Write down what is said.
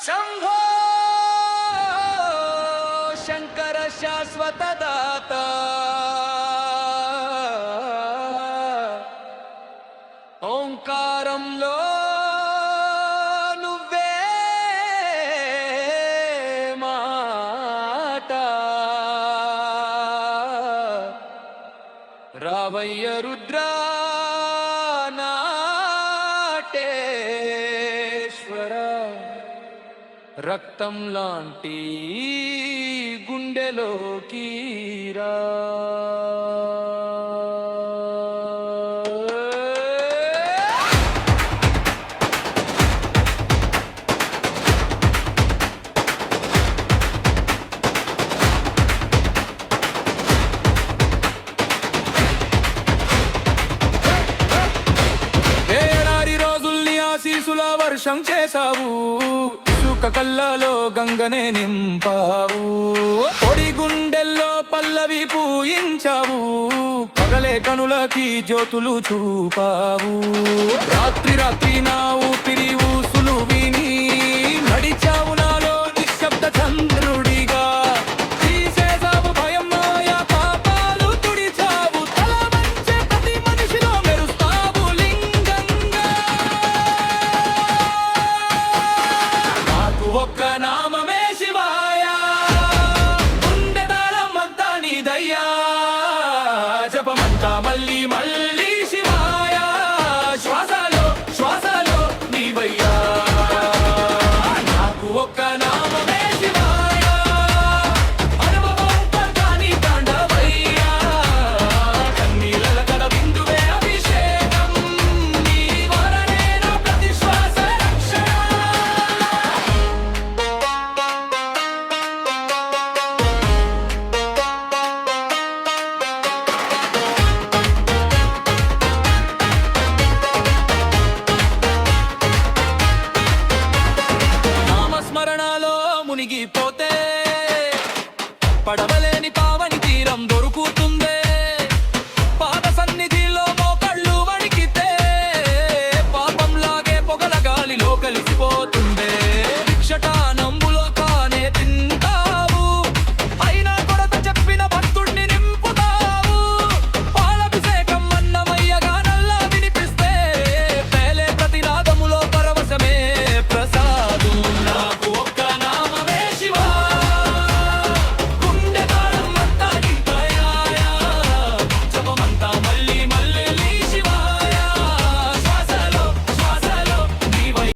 शंभो शंकर शाश्वत दाता ओंकाరంలో నువ్వే మాట రావయ్య రుద్ర నాటేశ్వర రక్తం లాంటి గుండెలోకి రా ఆశీసుల వర్షం చేసావు, ఇసుక కళ్ళలో గంగనే నింపావు, పొడి గుండెల్లో పల్లవి పూయించావు, పగలే కనులకి జ్యోతులు చూపావు. రాత్రి రాత్రి నా ఊపిరి ఊసులు విని నడిచావు నాలో నిశ్శబ్ద చంద్రుడిగా. తీసేసావు భయం మాయ పాపాలు తుడిచావు, తల వంచే ప్రతి మనిషిలో మెరుస్తావు లింగంగా. నాకు ఒక్క నామమే శివాయ, గుండె తాళం అంతా నీదయ్యా, జపమంతా మళ్ళీ